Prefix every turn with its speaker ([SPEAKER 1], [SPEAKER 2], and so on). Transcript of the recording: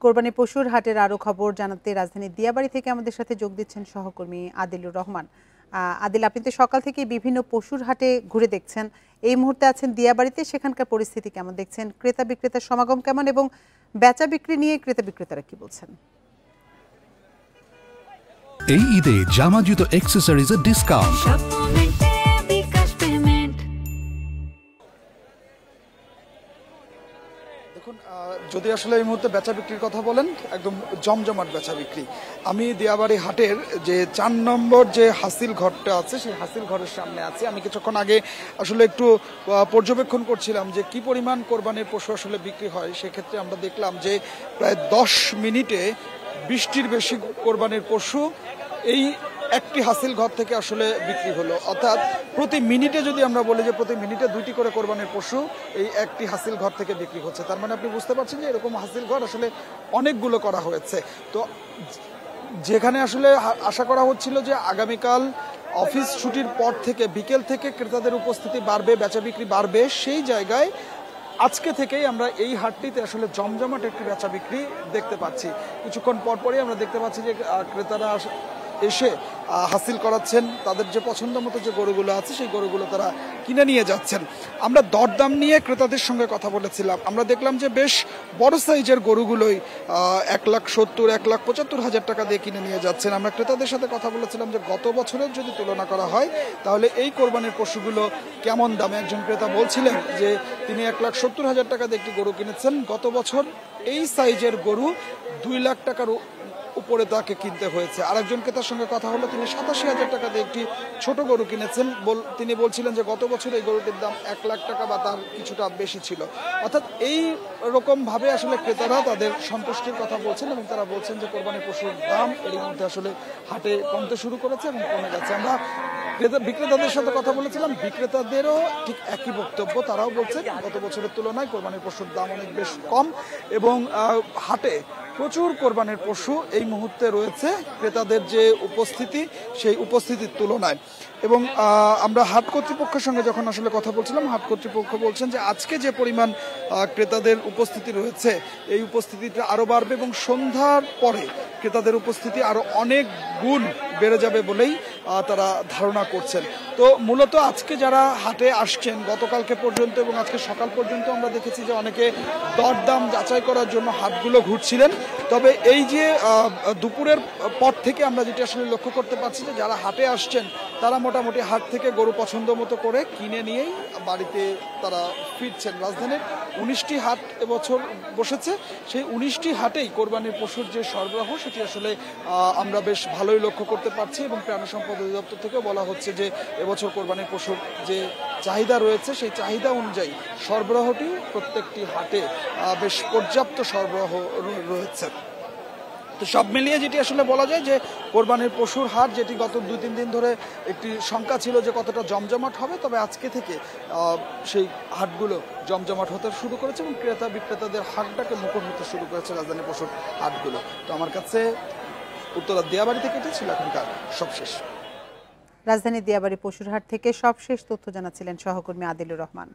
[SPEAKER 1] কোরবানি পশুর হাটের আরো খবর জানাতে রাজধানীর দিয়াবাড়ি থেকে আমাদের সাথে যোগ দিচ্ছেন সহকর্মী আদিলুর রহমান। আদিল, আপনি তো সকাল থেকে বিভিন্ন পশুর হাটে ঘুরে দেখছেন, এই মুহূর্তে আছেন দিয়াবাড়িতে, সেখানকার পরিস্থিতি কেমন দেখছেন? ক্রেতা বিক্রেতার সমাগম কেমন এবং বেচা বিক্রি নিয়ে ক্রেতা বিক্রেতারা কি বলছেন?
[SPEAKER 2] এই ঈদে জামা জুতো অ্যাকসেসরিজের ডিসকাউন্ট।
[SPEAKER 3] দেখুন, যদি আসলে এই মুহূর্তে বেচা বিক্রির কথা বলেন, একদম জমজমাট বেচা বিক্রি। আমি দিয়াবাড়ি হাটের যে 4 নম্বর যে হাসিল ঘরটা আছে, সেই হাসিল ঘরের সামনে আছি। আমি কিছুক্ষণ আগে আসলে একটু পর্যবেক্ষণ করছিলাম যে কি পরিমাণ কোরবানির পশু আসলে বিক্রি হয়। সেক্ষেত্রে আমরা দেখলাম যে প্রায় 10 মিনিটে 20টির বেশি কোরবানির পশু এই একটি হাসিল ঘর থেকে আসলে বিক্রি হলো। অর্থাৎ প্রতি মিনিটে যদি আমরা বলি যে প্রতি মিনিটে 2টি করে কোরবানির পশু এই একটি হাসিল ঘর থেকে বিক্রি হচ্ছে, তার মানে আপনি বুঝতে পারছেন যে এরকম হাসিল ঘর আসলে অনেকগুলো করা হয়েছে। তো যেখানে আসলে আশা করা হচ্ছিল যে আগামীকাল অফিস ছুটির পর থেকে বিকেল থেকে ক্রেতাদের উপস্থিতি বাড়বে, বেচা বিক্রি বাড়বে, সেই জায়গায় আজকে থেকেই আমরা এই হাটটিতে আসলে জমজমাট একটি বেচা বিক্রি দেখতে পাচ্ছি। কিছুক্ষণ পরপরই আমরা দেখতে পাচ্ছি যে ক্রেতারা এসে হাসিল করাচ্ছেন, তাদের যে পছন্দ মতো যে গরুগুলো আছে সেই গরুগুলো তারা কিনে নিয়ে যাচ্ছেন। আমরা দরদাম নিয়ে ক্রেতাদের সঙ্গে কথা বলেছিলাম। আমরা দেখলাম যে বেশ বড় সাইজের গরুগুলোই 1,70,000 1,75,000 টাকা দিয়ে কিনে নিয়ে যাচ্ছেন। আমরা ক্রেতাদের সাথে কথা বলেছিলাম যে গত বছরের যদি তুলনা করা হয় তাহলে এই কোরবানির পশুগুলো কেমন দামে। একজন ক্রেতা বলছিলেন যে তিনি 1,70,000 টাকা দিয়ে একটি গরু কিনেছেন, গত বছর এই সাইজের গরু 2 লাখ টাকার উপরে তাকে কিনতে হয়েছে। আরেকজন ক্রেতার সঙ্গে কথা হলো, তিনি 87,000 টাকা দিয়ে একটি ছোট গরু কিনেছেন। তিনি বলছিলেন যে গত বছর এই গরুটির দাম 1 লাখ টাকা বা তার কিছুটা বেশি ছিল। অর্থাৎ এই রকম ভাবে আসলে ক্রেতারা তাদের সন্তুষ্টির কথা বলছেন এবং তারা বলছেন যে কোরবানির পশুর দাম এর মধ্যে আসলে হাটে কমতে শুরু করেছে এবং কমে গেছে। আমরা বিক্রেতাদের সাথে কথা বলেছিলাম, বিক্রেতাদেরও ঠিক একই বক্তব্য। তারাও বলছেন গত বছরের তুলনায় কোরবানির পশুর দাম অনেক বেশ কম এবং হাটে প্রচুর কোরবানির পশু এই মুহূর্তে রয়েছে ক্রেতাদের যে উপস্থিতি সেই উপস্থিতির তুলনায়। এবং আমরা হাট কর্তৃপক্ষের সঙ্গে যখন আসলে কথা বলছিলাম, হাট কর্তৃপক্ষ বলছেন যে আজকে যে পরিমাণ ক্রেতাদের উপস্থিতি রয়েছে এই উপস্থিতিটা আরও বাড়বে এবং সন্ধ্যার পরে ক্রেতাদের উপস্থিতি আরও অনেক গুণ বেড়ে যাবে বলেই তারা ধারণা করছেন। তো মূলত আজকে যারা হাটে আসছেন গতকালকে পর্যন্ত এবং আজকে সকাল পর্যন্ত আমরা দেখেছি যে অনেকে দরদাম যাচাই করার জন্য হাটগুলো ঘুরছিলেন। তবে এই যে দুপুরের পর থেকে আমরা যেটা আসলে লক্ষ্য করতে পারছি যে যারা হাটে আসছেন তারা মোটামুটি হাট থেকে গরু পছন্দ মতো করে কিনে নিয়েই বাড়িতে তারা ফিরছেন। রাজধানীর 19টি হাট এবছর বসেছে, সেই 19টি হাটেই কোরবানির পশুর যে সরবরাহ সেটি আসলে আমরা বেশ ভালোই লক্ষ্য করতে পারছি এবং প্রাণী সম্পদ অধিদপ্তর থেকেও বলা হচ্ছে যে এবছর কোরবানির পশুর যে চাহিদা রয়েছে সেই চাহিদা অনুযায়ী সরবরাহটি প্রত্যেকটি হাটে বেশ পর্যাপ্ত সরবরাহ রয়েছে। তো সব মিলিয়ে যেটি আসলে বলা যায় যে কোরবানির পশুর হাট, যেটি গত 2-3 দিন ধরে একটি শঙ্কা ছিল যে কতটা জমজমাট হবে, তবে আজকে থেকে সেই হাটগুলো জমজমাট হতে শুরু করেছে এবং ক্রেতা বিক্রেতাদের হাটটাকে মুখর হতে শুরু করেছে রাজধানী পশুর হাটগুলো। তো আমার কাছে উত্তরা দিয়াবাড়ি থেকে এটি ছিল এখনকার সবশেষ।
[SPEAKER 1] রাজধানী দিয়াবাড়ি পশুর হাট থেকে সবশেষ তথ্য জানাচ্ছিলেন সহকর্মী আদিলুর রহমান।